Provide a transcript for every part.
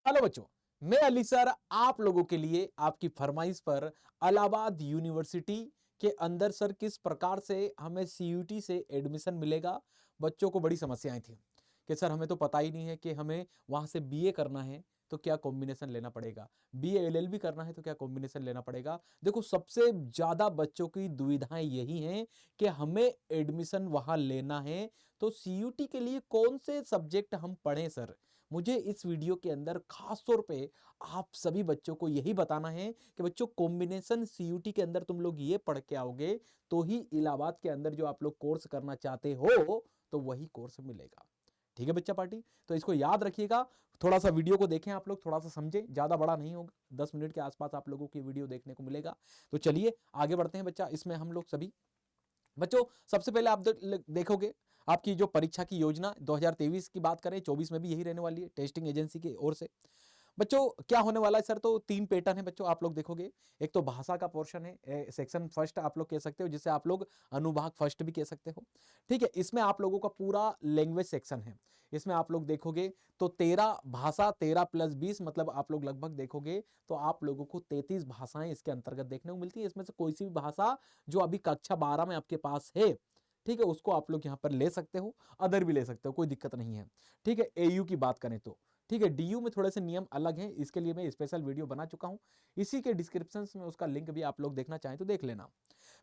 Hello बच्चों, मैं Ali sir आप लोगों के लिए आपकी फरमाइश पर इलाहाबाद यूनिवर्सिटी के अंदर सर किस प्रकार से हमें सीयूटी से एडमिशन मिलेगा। बच्चों को बड़ी समस्याएं थी कि सर हमें तो पता ही नहीं है कि हमें वहां से बीए करना है तो क्या कॉम्बिनेशन लेना पड़ेगा, बीए एलएलबी करना है तो क्या कॉम्बिनेशन लेना पड़ेगा। देखो, सबसे ज्यादा बच्चों की दुविधाएं यही हैं कि हमें एडमिशन वहां लेना है तो सीयूटी के लिए कौन से सब्जेक्ट हम पढ़ें। सर मुझे इस वीडियो के अंदर खास तौर पे आप सभी बच्चों को यही बताना है कि बच्चों, कॉम्बिनेशन सीयूटी के अंदर तुम लोग ये पढ़ के आओगे तो ही इलाहाबाद के अंदर जो आप लोग कोर्स करना चाहते हो तो वही कोर्स मिलेगा। ठीक है बच्चा पार्टी, तो इसको याद रखिएगा। थोड़ा सा वीडियो को देखें आप लोग, थोड़ा सा समझें, ज्यादा बड़ा नहीं होगा, 10 मिनट के आसपास आप लोगों की वीडियो देखने को मिलेगा। तो चलिए आगे बढ़ते हैं बच्चा। इसमें हम लोग सभी बच्चों, सबसे पहले आप देखोगे आपकी जो परीक्षा की योजना 2023 की बात करें, 24 में भी यही रहने वाली है टेस्टिंग एजेंसी की ओर से। बच्चों क्या होने वाला है सर, तो 3 पैटर्न है बच्चों, आप लोग देखोगे। एक तो भाषा का पोर्शन है, सेक्शन फर्स्ट आप लोग कह सकते हो, जिसे आप लोग अनुभाग फर्स्ट भी कह सकते हो। ठीक है, इसमें आप लोगों का पूरा लैंग्वेज सेक्शन है। इसमें आप लोग देखोगे तो 13 भाषा, 13 प्लस 20, मतलब आप लोग लगभग देखोगे तो आप लोगों को 33 भाषाएं इसके अंतर्गत देखने को मिलती है। इसमें से कोई सी भी भाषा जो अभी कक्षा 12 में आपके पास है, ठीक है, उसको आप लोग यहां पर ले सकते हो, अदर भी ले सकते हो, कोई दिक्कत नहीं है। ठीक है, एयू की बात करें तो ठीक है, डीयू में थोड़े से नियम अलग हैं, इसके लिए मैं स्पेशल वीडियो बना चुका हूं, इसी के डिस्क्रिप्शन में उसका लिंक भी आप लोग देखना चाहें तो देख लेना।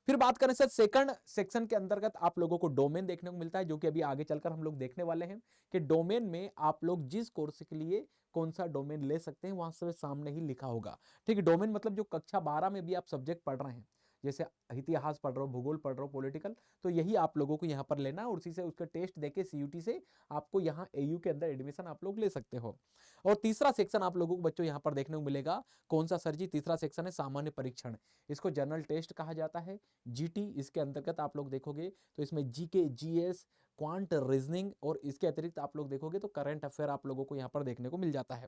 फिर बात करें सर सेकंड सेक्शन के अंतर्गत आप लोगों को डोमेन देखने को मिलता है, जो कि अभी आगे चलकर हम लोग देखने वाले हैं कि डोमेन में आप लोग जिस कोर्स के लिए कौन सा डोमेन ले सकते हैं वहां से सामने ही लिखा होगा। ठीक है, डोमेन मतलब जो कक्षा 12 में भी आप सब्जेक्ट पढ़ रहे हैं, जैसे इतिहास पढ़ रहे हो, भूगोल पढ़ रहे हो, पॉलिटिकल, तो यही आप लोगों को यहां पर लेना है और उसी से उसका टेस्ट देके सीयूटी से आपको यहां एयू के अंदर एडमिशन आप लोग ले सकते हो। और तीसरा सेक्शन आप लोगों को बच्चों यहां पर देखने को मिलेगा, कौन सा सर जी? तीसरा सेक्शन है सामान्य परीक्षण। इसको जनरल टेस्ट कहा जाता है, जीटी। इसके अंतर्गत आप लोग देखोगे तो इसमें जीके, जीएस, क्वांट रीजनिंग और इसके अतिरिक्त आप लोग देखोगे तो करंट अफेयर आप लोगों को यहां पर देखने को मिल जाता है।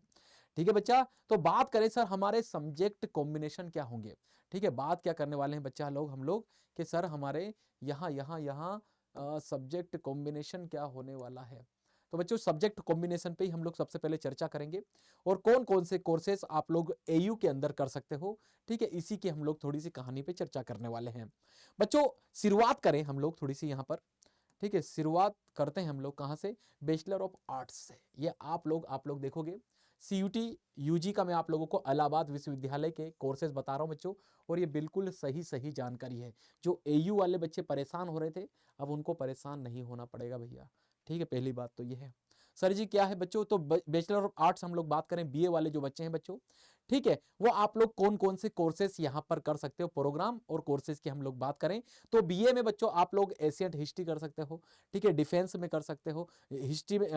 ठीक है बच्चा, तो बात करें सर हमारे सब्जेक्ट कॉम्बिनेशन क्या होंगे। ठीक है, बात क्या करने वाले हैं बच्चा लोग हम लोग कि सर हमारे यहां यहां यहां सब्जेक्ट कॉम्बिनेशन क्या होने वाला है। तो बच्चों सब्जेक्ट कॉम्बिनेशन पे ही हम लोग सबसे पहले चर्चा करेंगे और कौन कौन से कोर्सेस आप लोग एयू के अंदर कर सकते हो। ठीक है, इसी की हम लोग थोड़ी सी कहानी पे चर्चा करने वाले हैं बच्चों। शुरुआत करें हम लोग थोड़ी सी यहां पर। ठीक है, शुरुआत करते हैं हम लोग कहां से? बैचलर ऑफ आर्ट्स से। ये आप लोग देखोगे सीयूटी यूजी का मैं आप लोगों को इलाहाबाद विश्वविद्यालय के कोर्सेज बता रहा हूं बच्चों, और ये बिल्कुल सही सही जानकारी है। जो एयू वाले बच्चे परेशान हो रहे थे, अब उनको परेशान नहीं होना पड़ेगा भैया। ठीक है, पहली बात तो ये है। सर जी क्या है बच्चों, तो बैचलर ऑफ आर्ट्स हम लोग बात करें, बीए वाले जो बच्चे हैं बच्चों, ठीक है, वो आप लोग कौन कौन से कोर्सेस यहां पर कर सकते हो। प्रोग्राम और कोर्सेज की हम लोग बात करें तो बीए में बच्चों आप लोग एशियन हिस्ट्री कर सकते हो। ठीक है, डिफेंस में कर सकते हो, हिस्ट्री में,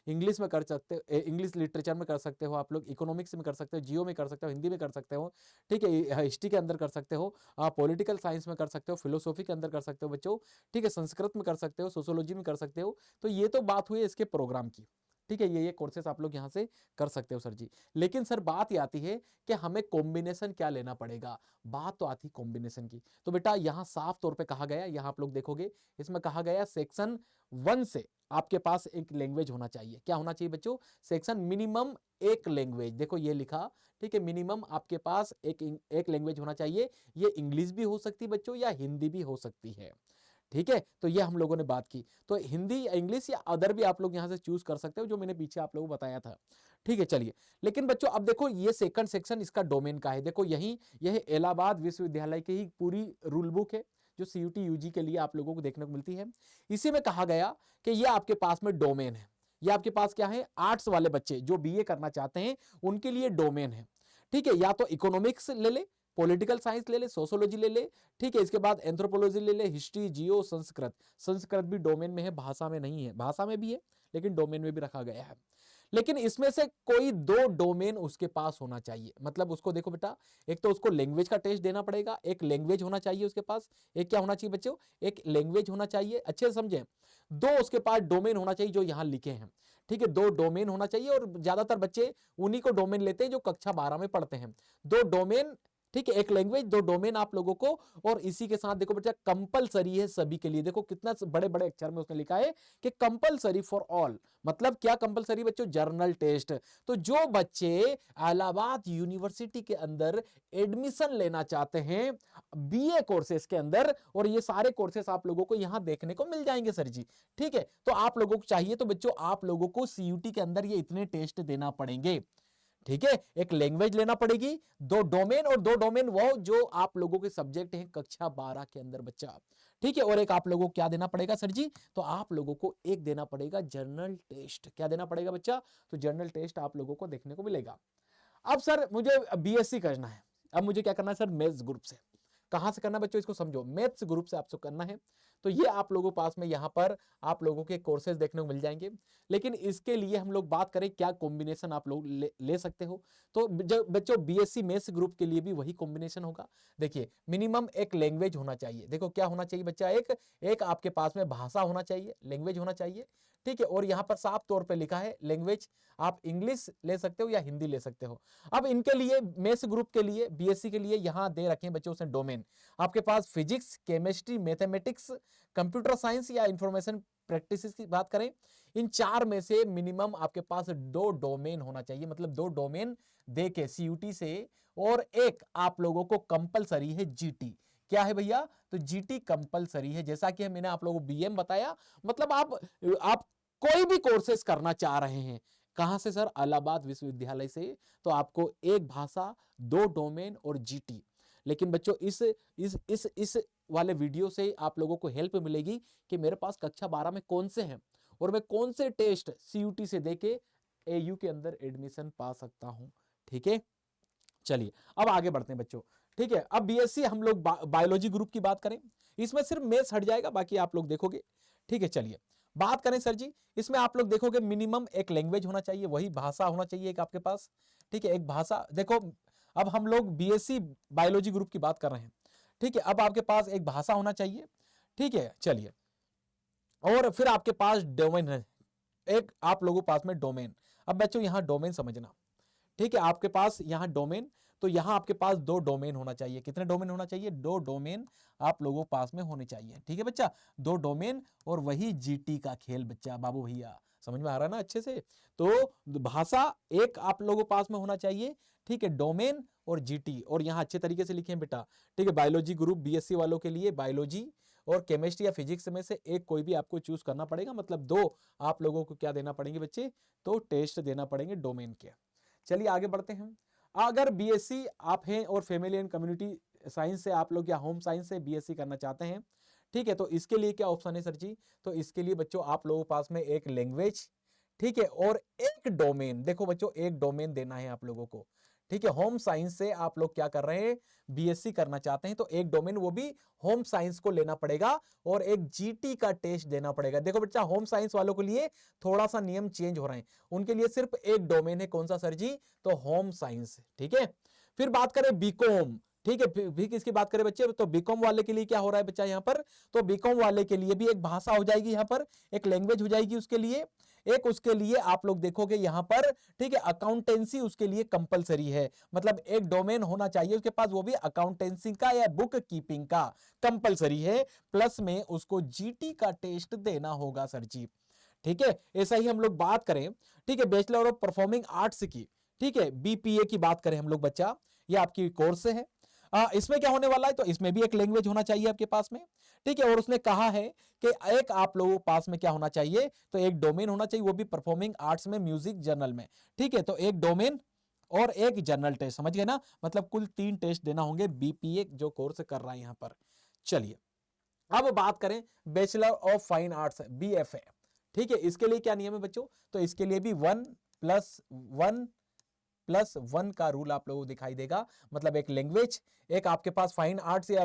इंग्लिश में कर सकते हो, इंग्लिश लिटरेचर में कर सकते हो, आप लोग इकोनॉमिक्स में कर सकते हो, जियो में कर सकते हो, हिंदी में कर सकते हो। ठीक है, हिस्ट्री के अंदर कर सकते हो, पॉलिटिकल साइंस में कर सकते हो, फिलोसॉफी के अंदर कर सकते हो बच्चों। ठीक है, संस्कृत में कर सकते हो, सोशोलॉजी में कर सकते हो। तो ये तो बात हुई इसके प्रोग्राम की। ठीक है, ये कोर्सेस आप लोग यहां से कर सकते हो सर जी। लेकिन सर बात ये आती है कि हमें कॉम्बिनेशन क्या लेना पड़ेगा। बात तो आती कॉम्बिनेशन की, तो बेटा यहां साफ तौर पे कहा गया, यहां आप लोग देखोगे इसमें कहा गया सेक्शन 1 से आपके पास एक लैंग्वेज होना चाहिए। क्या होना चाहिए बच्चों? सेक्शन मिनिमम एक लैंग्वेज, देखो ये लिखा। ठीक है, मिनिमम आपके पास एक लैंग्वेज होना चाहिए। ये इंग्लिश भी हो सकती है बच्चों या हिंदी भी हो सकती है। ठीक है, तो ये हम लोगों ने बात की, तो हिंदी या इंग्लिश या अदर भी आप लोग यहां से चूज कर सकते हो, जो मैंने पीछे आप लोगों को बताया था। ठीक है, चलिए। लेकिन बच्चों अब देखो ये सेकंड सेक्शन इसका डोमेन का है। देखो यही यह इलाहाबाद विश्वविद्यालय की ही पूरी रूल बुक है, जो सीयूटी यूजी के लिए आप लोगों को देखने को मिलती है। इसी में कहा गया कि ये आपके पास में डोमेन है। ये आपके पास क्या है? आर्ट्स वाले बच्चे जो बीए करना चाहते हैं उनके लिए डोमेन है। ठीक है, या तो इकोनॉमिक्स ले ले, पॉलिटिकल साइंस ले ले, सोशोलॉजी ले ले। ठीक है, इसके बाद एंथ्रोपोलॉजी ले ले, हिस्ट्री, जियो, संस्कृत। संस्कृत भी डोमेन में है, भाषा में नहीं है, भाषा में भी है लेकिन डोमेन में भी रखा गया है। लेकिन इसमें से कोई 2 डोमेन उसके पास होना चाहिए। मतलब उसको देखो बेटा, एक तो उसको लैंग्वेज का टेस्ट देना पड़ेगा, एक लैंग्वेज होना चाहिए उसके पास। एक क्या होना चाहिए बच्चों? एक लैंग्वेज होना चाहिए, अच्छे से समझें। 2 उसके पास डोमेन होना चाहिए जो यहां लिखे हैं। ठीक है, 2 डोमेन होना चाहिए और ज्यादातर बच्चे उन्हीं को डोमेन लेते हैं जो कक्षा 12 में पढ़ते हैं। 2 डोमेन ठीक है, एक लैंग्वेज, दो डोमेन आप लोगों को, और इसी के साथ देखो बच्चा कंपलसरी है सभी के लिए। देखो कितना बड़े बड़े अक्षर में उसने लिखा है कि कंपलसरी फॉर ऑल। मतलब क्या कंपलसरी बच्चों? General test. तो जो बच्चे इलाहाबाद यूनिवर्सिटी के अंदर एडमिशन लेना चाहते हैं बीए कोर्सेज के अंदर, और ये सारे कोर्सेज आप लोगों को यहां देखने को मिल जाएंगे सर जी। ठीक है, तो आप लोगों को चाहिए तो बच्चों आप लोगों को सीयूटी के अंदर ये इतने टेस्ट देना पड़ेंगे। ठीक है, एक लैंग्वेज लेना पड़ेगी, दो डोमेन, और दो डोमेन वो जो आप लोगों के सब्जेक्ट हैं कक्षा 12 के अंदर बच्चा। ठीक है, और एक आप लोगों को क्या देना पड़ेगा सर जी? तो आप लोगों को एक देना पड़ेगा जर्नल टेस्ट। क्या देना पड़ेगा बच्चा? तो जर्नल टेस्ट आप लोगों को देखने को मिलेगा। अब सर मुझे बीएससी करना है, अब मुझे क्या करना है सर? मैथ्स ग्रुप से। कहां से करना है बच्चों? इसको समझो, मैथ्स ग्रुप से आपको करना है। तो ये आप लोगों पास में यहां पर आप लोगों के कोर्सेज देखने को मिल जाएंगे। लेकिन इसके लिए हम लोग बात करें क्या कॉम्बिनेशन आप लोग ले सकते हो, तो बच्चों बीएससी मैथ्स ग्रुप के लिए भी वही कॉम्बिनेशन होगा। देखिए मिनिमम एक लैंग्वेज होना चाहिए। देखो क्या होना चाहिए बच्चा? एक आपके पास में भाषा होना चाहिए, लैंग्वेज होना चाहिए। ठीक है, और यहां पर साफ तौर पे लिखा है लैंग्वेज, आप इंग्लिश ले सकते हो या हिंदी ले सकते हो। अब इनके लिए मैथ्स ग्रुप के लिए बीएससी के लिए यहां दे रखे हैं बच्चों से डोमेन। आपके पास physics, chemistry, mathematics, computer science या इंफॉर्मेशन प्रैक्टिस की बात करें, इन चार में से मिनिमम आपके पास दो डोमेन होना चाहिए। मतलब दो डोमेन दे के सीयूटी से, और एक आप लोगों को कंपलसरी है जीटी। क्या है भैया? तो जीटी कंपलसरी है। जैसा कि मैंने आप लोगों को बीएम बताया, मतलब आप कोई भी कोर्सेस करना चाह रहे हैं, कहां से सर? इलाहाबाद विश्वविद्यालय से, तो आपको एक भाषा, दो डोमेन और जीटी। लेकिन बच्चों इस वाले वीडियो से आप लोगों को हेल्प मिलेगी कि मेरे पास कक्षा 12 में कौन से हैं और मैं कौन से टेस्ट सीयूटी से देके एयू के अंदर एडमिशन पा सकता हूं। ठीक है, चलिए अब आगे बढ़ते हैं बच्चों। ठीक है, अब बीएससी हम लोग बायोलॉजी ग्रुप की बात करें, इसमें सिर्फ मैथ्स हट जाएगा, बाकी आप लोग देखोगे। ठीक है, चलिए बात करें सर जी, इसमें आप लोग देखोगे मिनिमम एक लैंग्वेज होना चाहिए, वही भाषा होना चाहिए एक आपके पास। ठीक है, एक भाषा। देखो अब हम लोग बीएससी बायोलॉजी ग्रुप की बात कर रहे हैं। ठीक है, अब आपके पास एक भाषा होना चाहिए। ठीक है, चलिए, और फिर आपके पास डोमेन है, एक आप लोगों पास में डोमेन। अब बच्चों यहां डोमेन समझना। ठीक है, आपके पास यहां डोमेन, तो यहां आपके पास दो डोमेन होना चाहिए। कितने डोमेन होना चाहिए? दो डोमेन आप लोगों पास में होने चाहिए। ठीक है बच्चा, दो डोमेन, और वही जीटी का खेल बच्चा। बाबू भैया समझ में आ रहा है ना अच्छे से? तो भाषा एक आप लोगों पास में होना चाहिए। ठीक है, डोमेन और जीटी, और यहां अच्छे तरीके से लिखे बेटा। ठीक है, बायोलॉजी ग्रुप बीएससी वालों के लिए बायोलॉजी और केमिस्ट्री या फिजिक्स में से एक कोई भी आपको चूज करना पड़ेगा। मतलब दो आप लोगों को क्या देना पड़ेंगे बच्चे? तो टेस्ट देना पड़ेंगे डोमेन के। चलिए आगे बढ़ते हैं। अगर बीएससी आप हैं और फैमिली एंड कम्युनिटी साइंस से आप लोग या होम साइंस से बीएससी करना चाहते हैं, ठीक है, तो इसके लिए क्या ऑप्शन है सर जी? तो इसके लिए बच्चों आप लोगों के पास में एक लैंग्वेज, ठीक है, और एक डोमेन। देखो बच्चों एक डोमेन देना है आप लोगों को। ठीक है, होम साइंस से आप लोग क्या कर रहे हैं? बीएससी करना चाहते हैं, तो एक डोमेन, वो भी होम साइंस को लेना पड़ेगा, और एक जीटी का टेस्ट देना पड़ेगा। देखो बच्चा होम साइंस वालों के लिए थोड़ा सा नियम चेंज हो रहे हैं, उनके लिए सिर्फ एक डोमेन है। कौन सा सर जी? तो होम साइंस। ठीक है, फिर बात करें बीकॉम। ठीक है, भी किसकी बात करें बच्चे? तो बीकॉम वाले के लिए क्या हो रहा है बच्चा यहां पर? तो बीकॉम वाले के लिए भी एक भाषा हो जाएगी यहां पर, एक लैंग्वेज हो जाएगी उसके लिए, एक उसके लिए आप लोग देखोगे यहां पर। ठीक है, अकाउंटेंसी उसके लिए कंपलसरी है। मतलब एक डोमेन होना चाहिए उसके पास, वो भी अकाउंटेंसी का या बुक कीपिंग का कंपलसरी है। प्लस में उसको जीटी का टेस्ट देना होगा सर जी। ठीक है, ऐसा ही हम लोग बात करें, ठीक है, बैचलर ऑफ परफॉर्मिंग आर्ट्स की, ठीक है, बीपीए की बात करें हम लोग बच्चा, ये आपकी कोर्स है। इसमें क्या होने वाला है? तो इसमें भी एक लैंग्वेज होना चाहिए आपके पास में। ठीक है, और उसने कहा है कि एक आप लोगों के पास में क्या होना चाहिए? तो एक डोमेन होना चाहिए, वो भी परफॉर्मिंग आर्ट्स में, म्यूजिक जर्नल में। ठीक है, तो एक डोमेन और एक जर्नल टेस्ट, समझ गए ना? मतलब कुल 3 टेस्ट देना होंगे बीपीए जो कोर्स कर रहा है यहां पर। चलिए अब बात करें bachelor of fine arts BFA. ठीक है, इसके लिए क्या नियम है बच्चों? तो इसके लिए भी 1+1+1 का रूल आप लोगों को दिखाई देगा। मतलब एक लैंग्वेज, एक आपके पास फाइन आर्ट्स या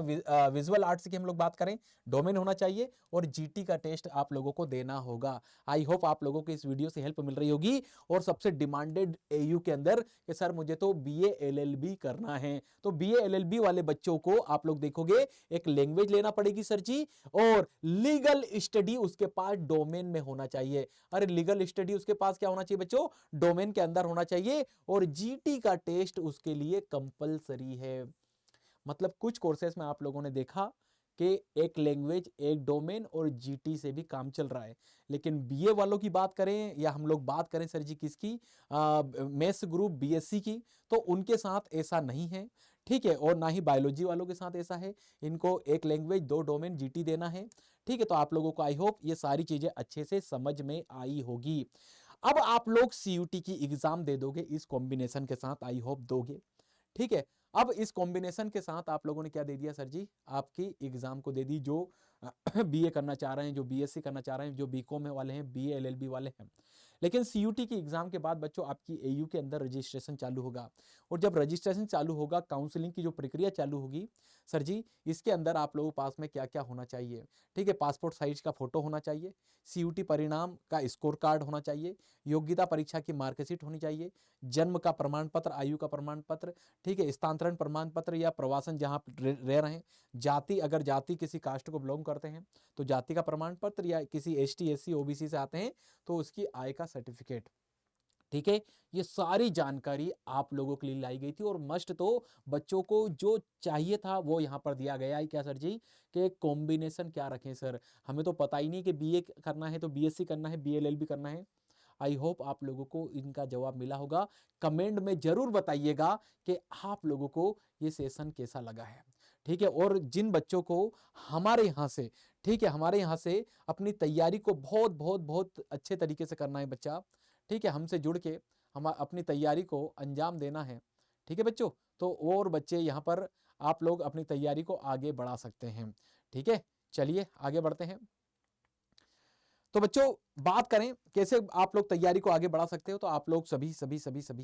विजुअल आर्ट्स की हम लोग बात करें, डोमेन होना चाहिए, और जीटी का टेस्ट आप लोगों को देना होगा। आई होप आप लोगों को इस वीडियो से हेल्प मिल रही होगी। और सबसे डिमांडेड एयू के अंदर कि सर मुझे तो बीए एलएलबी करना है, तो बीए एलएलबी वाले बच्चों को आप लोग देखोगे एक लैंग्वेज लेना पड़ेगी सर जी, और लीगल स्टडी उसके पास डोमेन में होना चाहिए। अरे लीगल स्टडी उसके पास क्या होना चाहिए बच्चों? डोमेन के अंदर होना चाहिए, और जीटी का टेस्ट उसके लिए कंपलसरी है। मतलब कुछ कोर्सेज में आप लोगों ने देखा कि एक लैंग्वेज, एक डोमेन और जीटी से भी काम चल रहा है। लेकिन बीए वालों की बात करें या हम लोग बात करें सर जी किसकी, मेस ग्रुप बीएससी की, तो उनके साथ ऐसा नहीं है, ठीक है। और ना ही बायोलॉजी वालों के साथ ऐसा है, इनको एक लैंग्वेज, 2 डोमेन, जीटी देना है, ठीक है। तो आप लोगों को आई होप ये सारी चीजें अच्छे से समझ में आई होगी। अब आप लोग सीयूटी की एग्जाम दे दोगे इस कॉम्बिनेशन के साथ, आई होप दोगे, ठीक है। अब इस कॉम्बिनेशन के साथ आप लोगों ने क्या दे दिया सर जी, आपकी एग्जाम को दे दी, जो बीए करना चाह रहे हैं, जो बीएससी करना चाह रहे हैं, जो बीकॉम वाले हैं, बीए एलएलबी वाले हैं। लेकिन सीयूटी की एग्जाम के बाद बच्चों आपकी एयू के अंदर रजिस्ट्रेशन चालू होगा, और जब रजिस्ट्रेशन चालू होगा, काउंसलिंग की जो प्रक्रिया चालू होगी सर जी, इसके अंदर आप लोगों के पास में क्या क्या होना चाहिए, ठीक है। पासपोर्ट साइज का फोटो होना चाहिए, सीयूटी परिणाम का स्कोर कार्ड होना चाहिए, योग्यता परीक्षा की मार्कशीट होनी चाहिए, जन्म का प्रमाण पत्र, आयु का प्रमाण पत्र, ठीक है, स्थानांतरण प्रमाण पत्र या प्रवासन जहां रह रहे हैं, जाति, अगर जाति किसी कास्ट को बिलोंग करते हैं तो जाति का प्रमाण पत्र, या किसी एसटी एससी ओबीसी से आते हैं तो उसकी आय का सर्टिफिकेट, ठीक है। ये सारी जानकारी आप लोगों के लिए लाई गई थी, और मस्ट तो बच्चों को जो चाहिए था वो यहाँ पर दिया गया है। क्या सर जी, कि कॉम्बिनेशन क्या रखें सर, हमें तो पता ही नहीं कि बीए करना है तो बीएससी करना है, बीएलएलबी करना है। आई होप आप लोगों को इनका जवाब मिला होगा। कमेंट में जरूर बताइएगा कि आप लोगों को ये सेशन कैसा लगा है, ठीक है। और जिन बच्चों को हमारे यहाँ से, ठीक है, हमारे यहाँ से अपनी तैयारी को बहुत बहुत बहुत अच्छे तरीके से करना है बच्चा, ठीक है, हमसे जुड़ के हम अपनी तैयारी को अंजाम देना है, ठीक है बच्चों। तो और बच्चे यहाँ पर आप लोग अपनी तैयारी को आगे बढ़ा सकते हैं, ठीक है। चलिए आगे बढ़ते हैं। तो बच्चों बात करें कैसे आप लोग तैयारी को आगे बढ़ा सकते हो, तो आप लोग सभी सभी सभी सभी,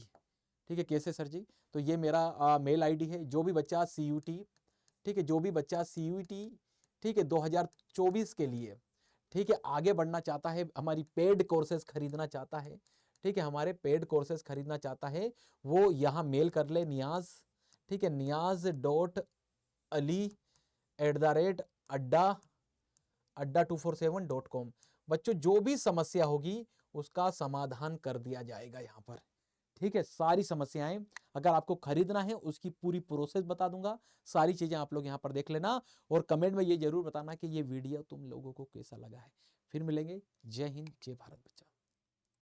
ठीक है, कैसे सर जी, तो ये मेरा मेल आईडी है। जो भी बच्चा सीयूटी, ठीक है, जो भी बच्चा सीयूटी, ठीक है, 2024 के लिए, ठीक है, आगे बढ़ना चाहता है, हमारी पेड कोर्सेज खरीदना चाहता है, ठीक है, हमारे पेड कोर्सेज खरीदना चाहता है, वो यहाँ मेल कर ले, नियाज, ठीक है, niaz.ali@adda247.com। बच्चों जो भी समस्या होगी उसका समाधान कर दिया जाएगा यहाँ पर, ठीक है। सारी समस्याएं, अगर आपको खरीदना है उसकी पूरी प्रोसेस बता दूंगा, सारी चीजें आप लोग यहाँ पर देख लेना, और कमेंट में ये जरूर बताना कि ये वीडियो तुम लोगों को कैसा लगा है। फिर मिलेंगे। जय हिंद, जय भारत बच्चा।